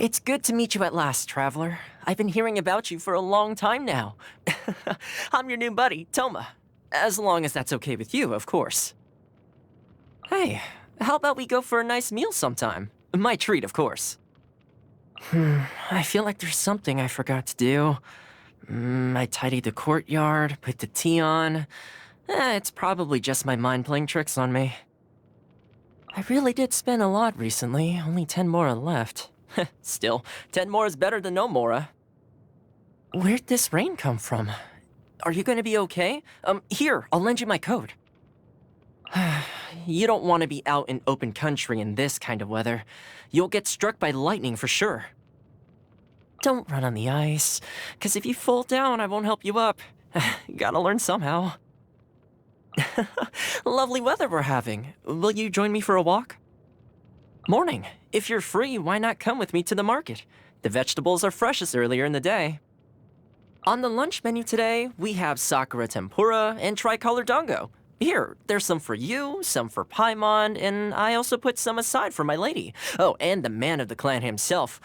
It's good to meet you at last, traveler. I've been hearing about you for a long time now. I'm your new buddy, Toma. As long as that's okay with you, of course. Hey, how about we go for a nice meal sometime? My treat, of course. I feel like there's something I forgot to do. I tidied the courtyard, put the tea on. It's probably just my mind playing tricks on me. I really did spend a lot recently, only 10 more are left. Still, 10 more is better than no more. Where'd this rain come from? Are you gonna be okay? Here, I'll lend you my coat. You don't want to be out in open country in this kind of weather. You'll get struck by lightning for sure. Don't run on the ice, because if you fall down, I won't help you up. Gotta learn somehow. Lovely weather we're having. Will you join me for a walk? Morning. If you're free, why not come with me to the market? The vegetables are freshest earlier in the day. On the lunch menu today, we have sakura tempura and tricolor dango. Here, there's some for you, some for Paimon, and I also put some aside for my lady. Oh, and the man of the clan himself.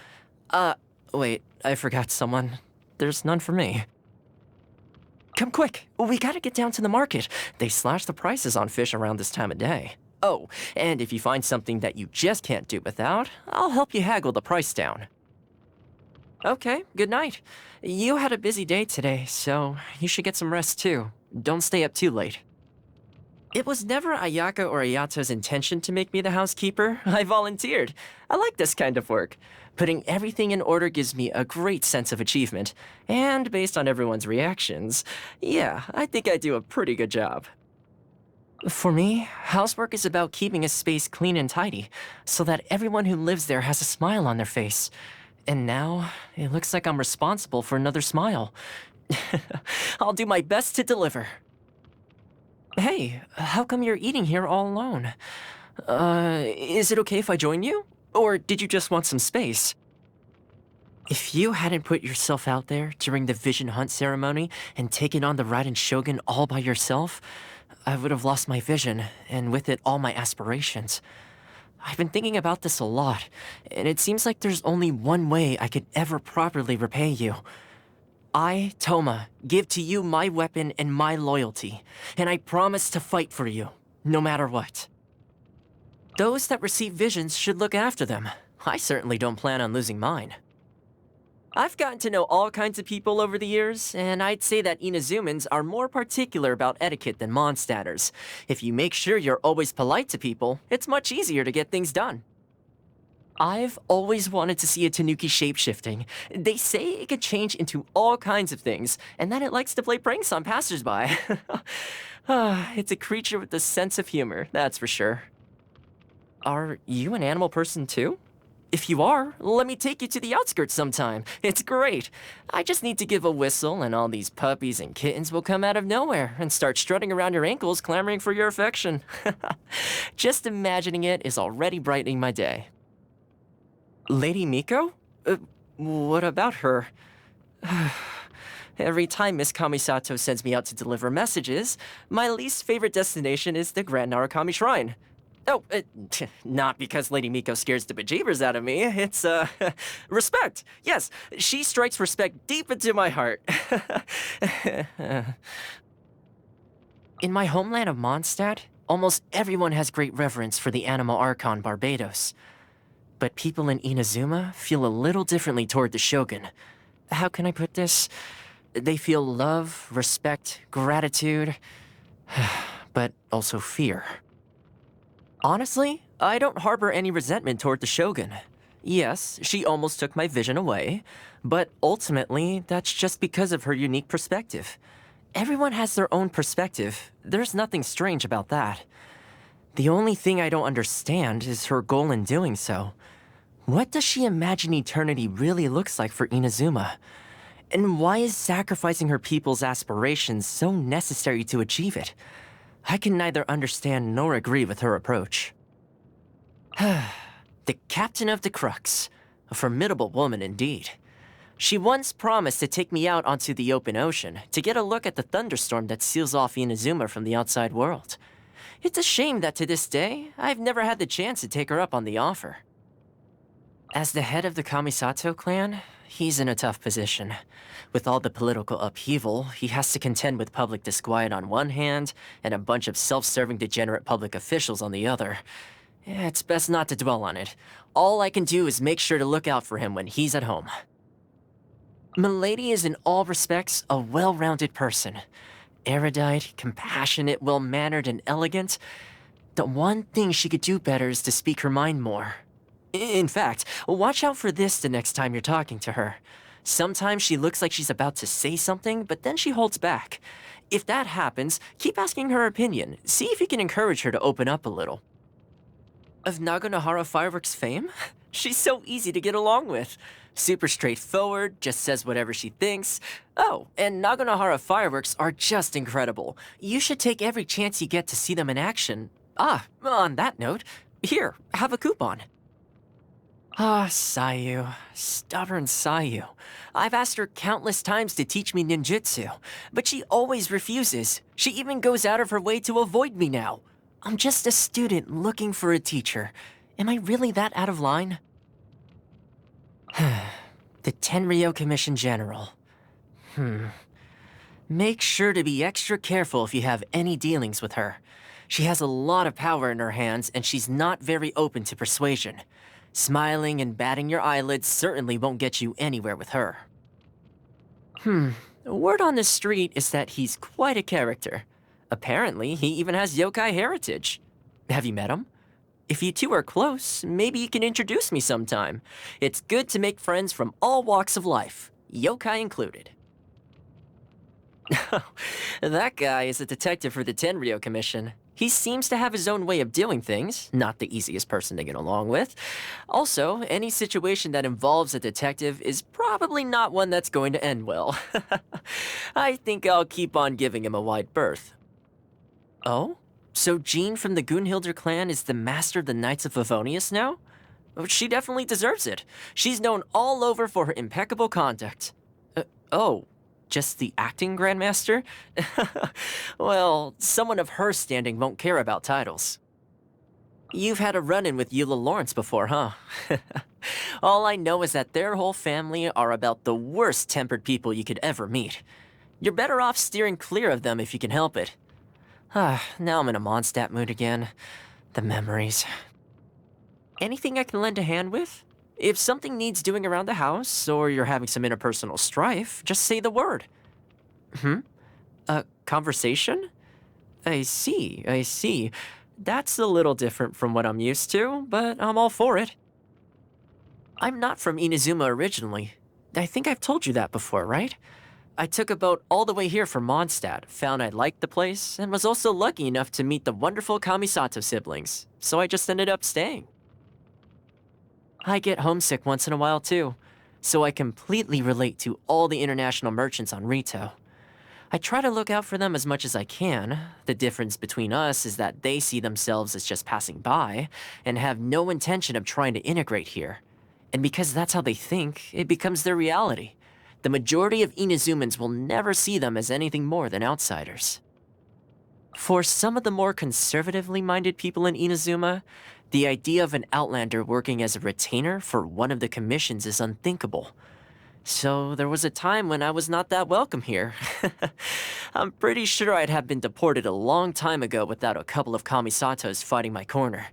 Wait, I forgot someone. There's none for me. Come quick, we gotta get down to the market. They slash the prices on fish around this time of day. Oh, and if you find something that you just can't do without, I'll help you haggle the price down. Okay, good night. You had a busy day today, so you should get some rest too. Don't stay up too late. It was never Ayaka or Ayato's intention to make me the housekeeper. I volunteered. I like this kind of work. Putting everything in order gives me a great sense of achievement. And based on everyone's reactions, yeah, I think I do a pretty good job. For me, housework is about keeping a space clean and tidy, so that everyone who lives there has a smile on their face. And now, it looks like I'm responsible for another smile. I'll do my best to deliver. Hey, how come you're eating here all alone? Is it okay if I join you? Or did you just want some space? If you hadn't put yourself out there during the vision hunt ceremony and taken on the Raiden Shogun all by yourself, I would have lost my vision, and with it all my aspirations. I've been thinking about this a lot, and it seems like there's only one way I could ever properly repay you. I, Toma, give to you my weapon and my loyalty, and I promise to fight for you, no matter what. Those that receive visions should look after them. I certainly don't plan on losing mine. I've gotten to know all kinds of people over the years, and I'd say that Inazumans are more particular about etiquette than Mondstadters. If you make sure you're always polite to people, it's much easier to get things done. I've always wanted to see a Tanuki shapeshifting. They say it could change into all kinds of things, and that it likes to play pranks on passersby. It's a creature with a sense of humor, that's for sure. Are you an animal person too? If you are, let me take you to the outskirts sometime. It's great. I just need to give a whistle and all these puppies and kittens will come out of nowhere and start strutting around your ankles clamoring for your affection. Just imagining it is already brightening my day. Lady Miko? What about her? Every time Miss Kamisato sends me out to deliver messages, my least favorite destination is the Grand Narukami Shrine. Oh, not because Lady Miko scares the bejeebers out of me. It's, respect. Yes, she strikes respect deep into my heart. In my homeland of Mondstadt, almost everyone has great reverence for the animal Archon Barbados. But people in Inazuma feel a little differently toward the Shogun. How can I put this? They feel love, respect, gratitude, but also fear. Honestly, I don't harbor any resentment toward the Shogun. Yes, she almost took my vision away, but ultimately, that's just because of her unique perspective. Everyone has their own perspective. There's nothing strange about that. The only thing I don't understand is her goal in doing so. What does she imagine eternity really looks like for Inazuma? And why is sacrificing her people's aspirations so necessary to achieve it? I can neither understand nor agree with her approach. The captain of the Crux. A formidable woman indeed. She once promised to take me out onto the open ocean to get a look at the thunderstorm that seals off Inazuma from the outside world. It's a shame that to this day, I've never had the chance to take her up on the offer. As the head of the Kamisato clan, he's in a tough position. With all the political upheaval, he has to contend with public disquiet on one hand, and a bunch of self-serving degenerate public officials on the other. It's best not to dwell on it. All I can do is make sure to look out for him when he's at home. Milady is in all respects a well-rounded person. Erudite, compassionate, well-mannered, and elegant. The one thing she could do better is to speak her mind more. In fact, watch out for this the next time you're talking to her. Sometimes she looks like she's about to say something, but then she holds back. If that happens, keep asking her opinion. See if you can encourage her to open up a little. Of Naganohara Fireworks fame? She's so easy to get along with. Super straightforward, just says whatever she thinks. Oh, and Naganohara Fireworks are just incredible. You should take every chance you get to see them in action. Ah, on that note, here, have a coupon. Ah, Sayu. Stubborn Sayu. I've asked her countless times to teach me ninjutsu, but she always refuses. She even goes out of her way to avoid me now. I'm just a student looking for a teacher. Am I really that out of line? The Tenryou Commission General. Make sure to be extra careful if you have any dealings with her. She has a lot of power in her hands, and she's not very open to persuasion. Smiling and batting your eyelids certainly won't get you anywhere with her. Word on the street is that he's quite a character. Apparently, he even has yokai heritage. Have you met him? If you two are close, maybe you can introduce me sometime. It's good to make friends from all walks of life, yokai included. That guy is a detective for the Tenryou Commission. He seems to have his own way of doing things, not the easiest person to get along with. Also, any situation that involves a detective is probably not one that's going to end well. I think I'll keep on giving him a wide berth. Oh? So Jean from the Gunhilder clan is the master of the Knights of Favonius now? She definitely deserves it. She's known all over for her impeccable conduct. Oh. Just the acting Grandmaster? Well, someone of her standing won't care about titles. You've had a run-in with Eula Lawrence before, huh? All I know is that their whole family are about the worst-tempered people you could ever meet. You're better off steering clear of them if you can help it. Now I'm in a Mondstadt mood again. The memories. Anything I can lend a hand with? If something needs doing around the house, or you're having some interpersonal strife, just say the word. A conversation? I see. That's a little different from what I'm used to, but I'm all for it. I'm not from Inazuma originally. I think I've told you that before, right? I took a boat all the way here from Mondstadt, found I liked the place, and was also lucky enough to meet the wonderful Kamisato siblings, so I just ended up staying. I get homesick once in a while too, so I completely relate to all the international merchants on Rito. I try to look out for them as much as I can. The difference between us is that they see themselves as just passing by, and have no intention of trying to integrate here. And because that's how they think, it becomes their reality. The majority of Inazumans will never see them as anything more than outsiders. For some of the more conservatively minded people in Inazuma, the idea of an outlander working as a retainer for one of the commissions is unthinkable. So there was a time when I was not that welcome here. I'm pretty sure I'd have been deported a long time ago without a couple of Kamisatos fighting my corner.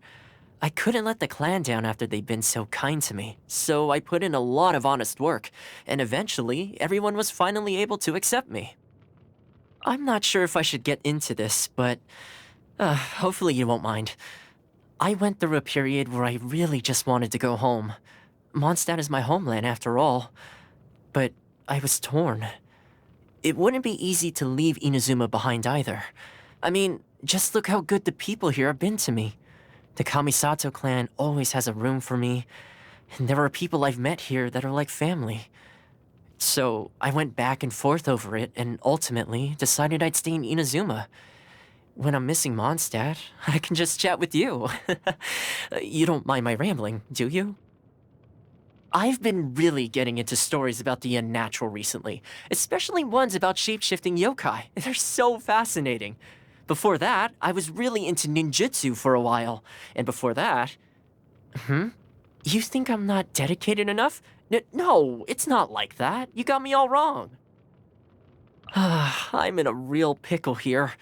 I couldn't let the clan down after they'd been so kind to me, so I put in a lot of honest work, and eventually everyone was finally able to accept me. I'm not sure if I should get into this, but hopefully you won't mind. I went through a period where I really just wanted to go home. Mondstadt is my homeland after all. But I was torn. It wouldn't be easy to leave Inazuma behind either. I mean, just look how good the people here have been to me. The Kamisato clan always has a room for me, and there are people I've met here that are like family. So I went back and forth over it, and ultimately decided I'd stay in Inazuma. When I'm missing Mondstadt, I can just chat with you. You don't mind my rambling, do you? I've been really getting into stories about the unnatural recently, especially ones about shape-shifting yokai. They're so fascinating. Before that, I was really into ninjutsu for a while, and before that... You think I'm not dedicated enough? No, it's not like that. You got me all wrong. I'm in a real pickle here.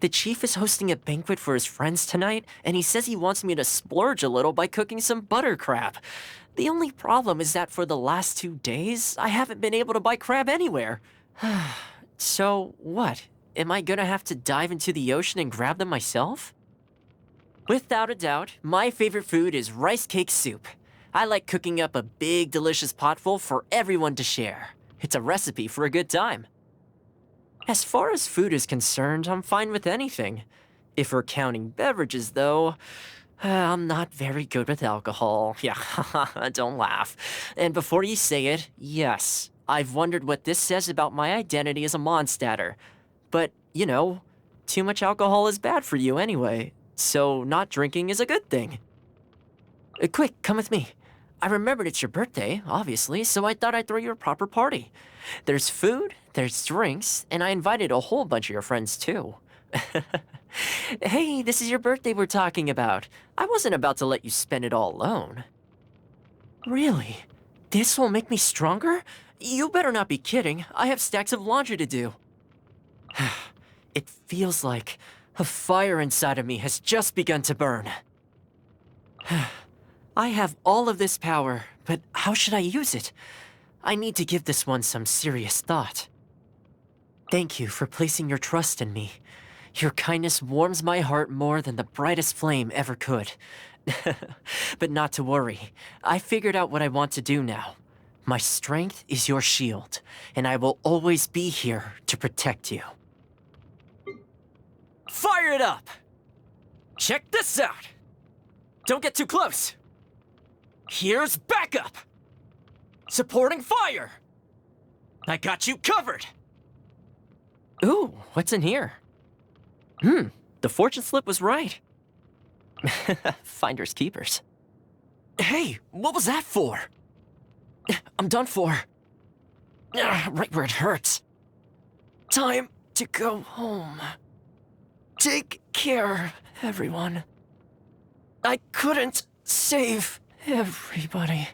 The chief is hosting a banquet for his friends tonight, and he says he wants me to splurge a little by cooking some butter crab. The only problem is that for the last 2 days, I haven't been able to buy crab anywhere. So, what? Am I gonna have to dive into the ocean and grab them myself? Without a doubt, my favorite food is rice cake soup. I like cooking up a big, delicious potful for everyone to share. It's a recipe for a good time. As far as food is concerned, I'm fine with anything. If we're counting beverages, though, I'm not very good with alcohol. Yeah, don't laugh. And before you say it, yes, I've wondered what this says about my identity as a Mondstatter. But, you know, too much alcohol is bad for you anyway, so not drinking is a good thing. Quick, come with me. I remembered it's your birthday, obviously, so I thought I'd throw you a proper party. There's food, there's drinks, and I invited a whole bunch of your friends too. Hey, this is your birthday we're talking about. I wasn't about to let you spend it all alone. Really? This will make me stronger? You better not be kidding. I have stacks of laundry to do. It feels like a fire inside of me has just begun to burn. I have all of this power, but how should I use it? I need to give this one some serious thought. Thank you for placing your trust in me. Your kindness warms my heart more than the brightest flame ever could. But not to worry, I figured out what I want to do now. My strength is your shield, and I will always be here to protect you. Fire it up! Check this out! Don't get too close! Here's backup! Supporting fire! I got you covered! Ooh, what's in here? The fortune slip was right. Finders keepers. Hey, what was that for? I'm done for. Right where it hurts. Time to go home. Take care, everyone. I couldn't save everybody.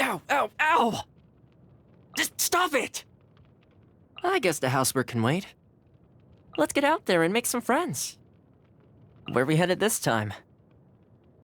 Ow, ow, ow! Just stop it! I guess the housework can wait. Let's get out there and make some friends. Where are we headed this time?